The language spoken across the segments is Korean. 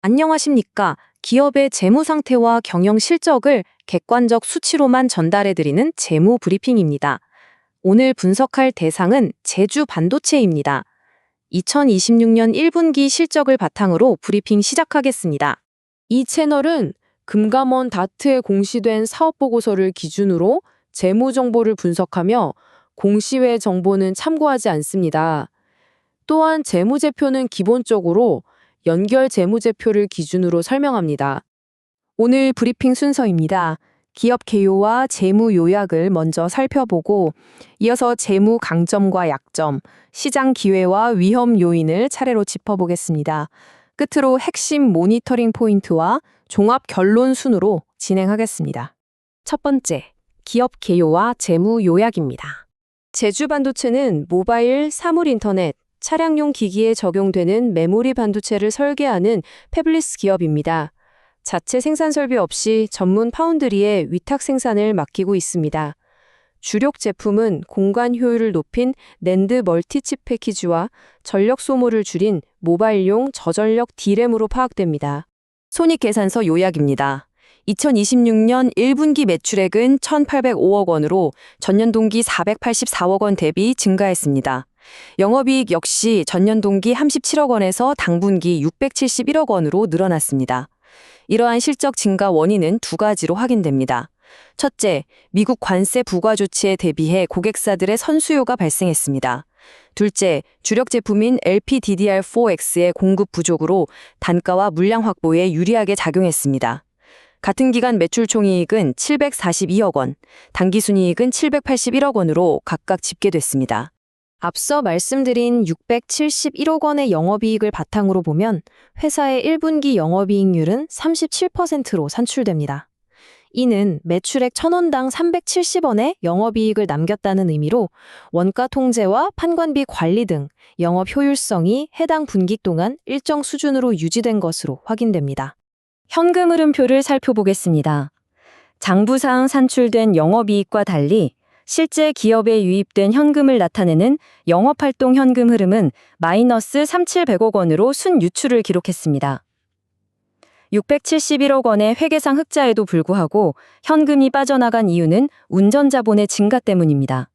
안녕하십니까. 기업의 재무 상태와 경영 실적을 객관적 수치로만 전달해드리는 재무 브리핑입니다. 오늘 분석할 대상은 제주 반도체입니다. 2026년 1분기 실적을 바탕으로 브리핑 시작하겠습니다. 이 채널은 금감원 다트에 공시된 사업보고서를 기준으로 재무 정보를 분석하며 공시외 정보는 참고하지 않습니다. 또한 재무제표는 기본적으로 연결 재무제표를 기준으로 설명합니다. 오늘 브리핑 순서입니다. 기업 개요와 재무 요약을 먼저 살펴보고 이어서 재무 강점과 약점, 시장 기회와 위험 요인을 차례로 짚어보겠습니다. 끝으로 핵심 모니터링 포인트와 종합 결론 순으로 진행하겠습니다. 첫 번째, 기업 개요와 재무 요약입니다. 제주 반도체는 모바일, 사물 인터넷, 차량용 기기에 적용되는 메모리 반도체를 설계하는 패블리스 기업입니다. 자체 생산 설비 없이 전문 파운드리에 위탁 생산을 맡기고 있습니다. 주력 제품은 공간 효율을 높인 낸드 멀티칩 패키지와 전력 소모를 줄인 모바일용 저전력 D램으로 파악됩니다. 손익계산서 요약입니다. 2026년 1분기 매출액은 1,805억 원으로 전년 동기 484억 원 대비 증가했습니다. 영업이익 역시 전년 동기 37억 원에서 당분기 671억 원으로 늘어났습니다. 이러한 실적 증가 원인은 두 가지로 확인됩니다. 첫째, 미국 관세 부과 조치에 대비해 고객사들의 선수요가 발생했습니다. 둘째, 주력 제품인 LPDDR4X의 공급 부족으로 단가와 물량 확보에 유리하게 작용했습니다. 같은 기간 매출 총이익은 742억 원, 당기순이익은 781억 원으로 각각 집계됐습니다. 앞서 말씀드린 671억 원의 영업이익을 바탕으로 보면 회사의 1분기 영업이익률은 37%로 산출됩니다. 이는 매출액 1,000원당 370원의 영업이익을 남겼다는 의미로 원가 통제와 판관비 관리 등 영업 효율성이 해당 분기 동안 일정 수준으로 유지된 것으로 확인됩니다. 현금 흐름표를 살펴보겠습니다. 장부상 산출된 영업이익과 달리 실제 기업에 유입된 현금을 나타내는 영업활동 현금 흐름은 마이너스 3,700억 원으로 순유출을 기록했습니다. 671억 원의 회계상 흑자에도 불구하고 현금이 빠져나간 이유는 운전자본의 증가 때문입니다.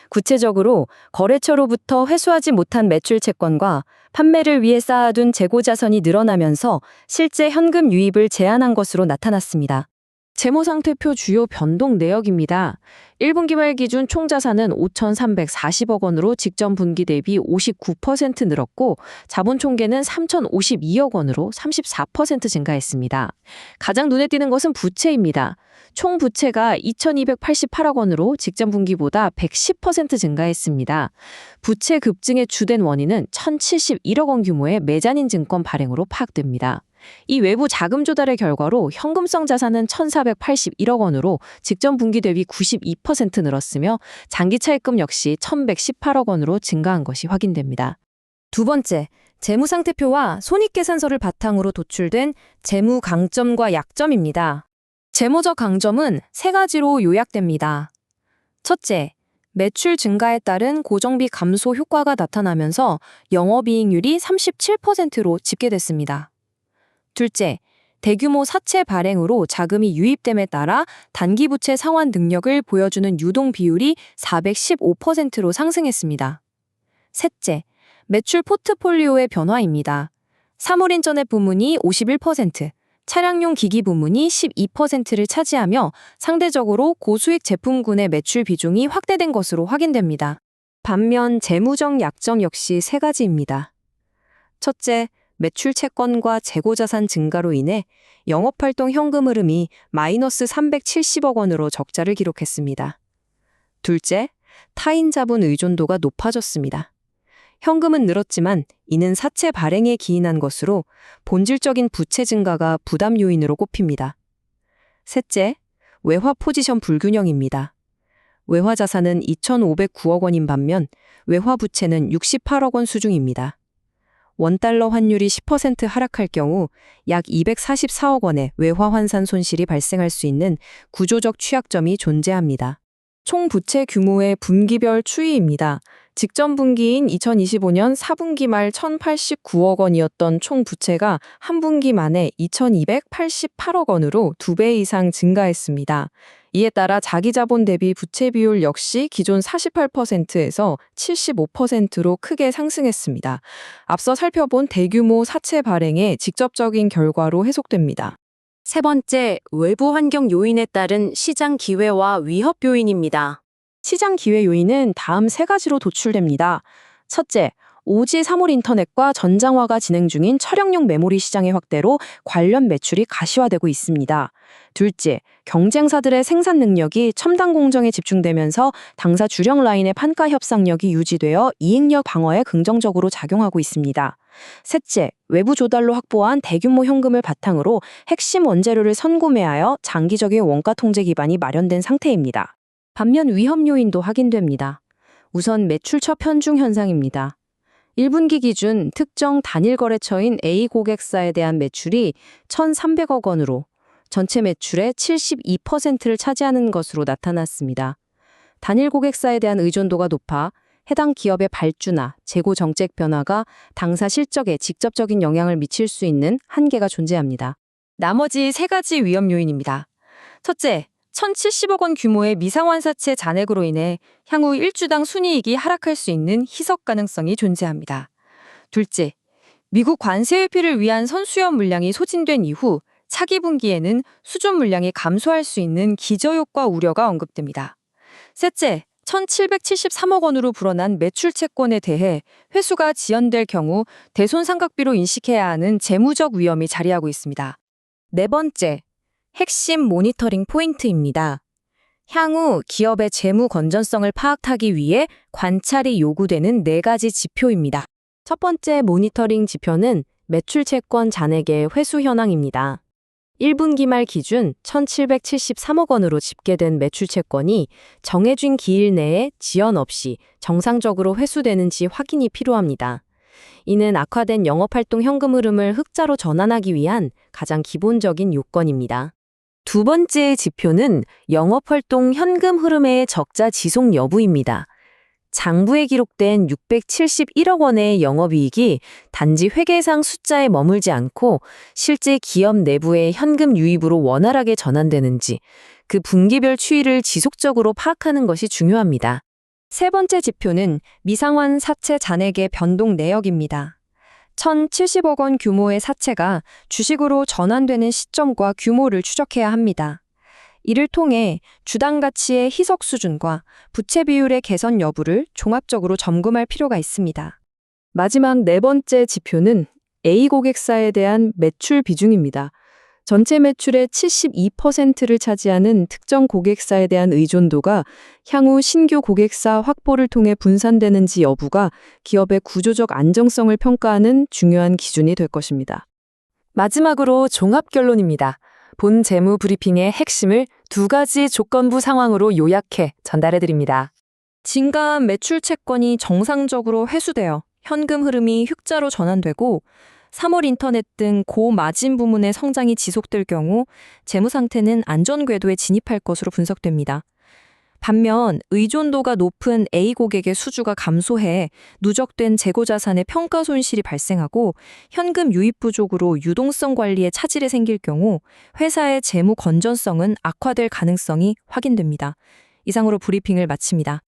구체적으로 거래처로부터 회수하지 못한 매출 채권과 판매를 위해 쌓아둔 재고자산이 늘어나면서 실제 현금 유입을 제한한 것으로 나타났습니다. 재무상태표 주요 변동 내역입니다. 1분기 말 기준 총자산은 5,340억 원으로 직전 분기 대비 59% 늘었고 자본총계는 3,052억 원으로 34% 증가했습니다. 가장 눈에 띄는 것은 부채입니다. 총 부채가 2,288억 원으로 직전 분기보다 110% 증가했습니다. 부채 급증의 주된 원인은 1,071억 원 규모의 메자닌 증권 발행으로 파악됩니다. 이 외부 자금 조달의 결과로 현금성 자산은 1,481억 원으로 직전 분기 대비 92% 늘었으며 장기 차입금 역시 1,118억 원으로 증가한 것이 확인됩니다. 두 번째, 재무상태표와 손익계산서를 바탕으로 도출된 재무 강점과 약점입니다. 재무적 강점은 세 가지로 요약됩니다. 첫째, 매출 증가에 따른 고정비 감소 효과가 나타나면서 영업이익률이 37%로 집계됐습니다. 둘째, 대규모 사채 발행으로 자금이 유입됨에 따라 단기 부채 상환 능력을 보여주는 유동 비율이 415%로 상승했습니다. 셋째, 매출 포트폴리오의 변화입니다. 사물인터넷 부문이 51%, 차량용 기기 부문이 12%를 차지하며 상대적으로 고수익 제품군의 매출 비중이 확대된 것으로 확인됩니다. 반면 재무적 약점 역시 세 가지입니다. 첫째, 매출 채권과 재고자산 증가로 인해 영업활동 현금 흐름이 마이너스 370억 원으로 적자를 기록했습니다. 둘째, 타인 자본 의존도가 높아졌습니다. 현금은 늘었지만 이는 사채 발행에 기인한 것으로 본질적인 부채 증가가 부담 요인으로 꼽힙니다. 셋째, 외화 포지션 불균형입니다. 외화 자산은 2,509억 원인 반면 외화 부채는 68억 원 수준입니다. 원달러 환율이 10% 하락할 경우 약 244억 원의 외화 환산 손실이 발생할 수 있는 구조적 취약점이 존재합니다. 총 부채 규모의 분기별 추이입니다. 직전 분기인 2025년 4분기 말 1,089억 원이었던 총 부채가 한 분기 만에 2,288억 원으로 2배 이상 증가했습니다. 이에 따라 자기자본 대비 부채 비율 역시 기존 48%에서 75%로 크게 상승했습니다. 앞서 살펴본 대규모 사채 발행의 직접적인 결과로 해석됩니다. 세 번째, 외부 환경 요인에 따른 시장 기회와 위협 요인입니다. 시장 기회 요인은 다음 세 가지로 도출됩니다. 첫째, 오지 사물 인터넷과 전장화가 진행 중인 촬영용 메모리 시장의 확대로 관련 매출이 가시화되고 있습니다. 둘째, 경쟁사들의 생산 능력이 첨단 공정에 집중되면서 당사 주력 라인의 판가 협상력이 유지되어 이익력 방어에 긍정적으로 작용하고 있습니다. 셋째, 외부 조달로 확보한 대규모 현금을 바탕으로 핵심 원재료를 선구매하여 장기적인 원가 통제 기반이 마련된 상태입니다. 반면 위험 요인도 확인됩니다. 우선 매출처 편중 현상입니다. 1분기 기준 특정 단일 거래처인 A 고객사에 대한 매출이 1,300억 원으로 전체 매출의 72%를 차지하는 것으로 나타났습니다. 단일 고객사에 대한 의존도가 높아 해당 기업의 발주나 재고 정책 변화가 당사 실적에 직접적인 영향을 미칠 수 있는 한계가 존재합니다. 나머지 세 가지 위험 요인입니다. 첫째, 1,070억 원 규모의 미상환사채 잔액으로 인해 향후 1주당 순이익이 하락할 수 있는 희석 가능성이 존재합니다. 둘째, 미국 관세 회피를 위한 선수협 물량이 소진된 이후 차기 분기에는 수준 물량이 감소할 수 있는 기저효과 우려가 언급됩니다. 셋째, 1,773억 원으로 불어난 매출 채권에 대해 회수가 지연될 경우 대손상각비로 인식해야 하는 재무적 위험이 자리하고 있습니다. 네 번째, 핵심 모니터링 포인트입니다. 향후 기업의 재무 건전성을 파악하기 위해 관찰이 요구되는 네 가지 지표입니다. 첫 번째 모니터링 지표는 매출 채권 잔액의 회수 현황입니다. 1분기 말 기준 1,773억 원으로 집계된 매출 채권이 정해진 기일 내에 지연 없이 정상적으로 회수되는지 확인이 필요합니다. 이는 악화된 영업활동 현금 흐름을 흑자로 전환하기 위한 가장 기본적인 요건입니다. 두 번째 지표는 영업활동 현금 흐름의 적자 지속 여부입니다. 장부에 기록된 671억 원의 영업이익이 단지 회계상 숫자에 머물지 않고 실제 기업 내부의 현금 유입으로 원활하게 전환되는지 그 분기별 추이를 지속적으로 파악하는 것이 중요합니다. 세 번째 지표는 미상환 사채 잔액의 변동 내역입니다. 1,070억 원 규모의 사채가 주식으로 전환되는 시점과 규모를 추적해야 합니다. 이를 통해 주당 가치의 희석 수준과 부채 비율의 개선 여부를 종합적으로 점검할 필요가 있습니다. 마지막 네 번째 지표는 A 고객사에 대한 매출 비중입니다. 전체 매출의 72%를 차지하는 특정 고객사에 대한 의존도가 향후 신규 고객사 확보를 통해 분산되는지 여부가 기업의 구조적 안정성을 평가하는 중요한 기준이 될 것입니다. 마지막으로 종합 결론입니다. 본 재무 브리핑의 핵심을 두 가지 조건부 상황으로 요약해 전달해드립니다. 증가한 매출 채권이 정상적으로 회수되어 현금 흐름이 흑자로 전환되고 3월 인터넷 등 고마진 부문의 성장이 지속될 경우 재무 상태는 안전 궤도에 진입할 것으로 분석됩니다. 반면 의존도가 높은 A 고객의 수주가 감소해 누적된 재고 자산의 평가 손실이 발생하고 현금 유입 부족으로 유동성 관리에 차질이 생길 경우 회사의 재무 건전성은 악화될 가능성이 확인됩니다. 이상으로 브리핑을 마칩니다.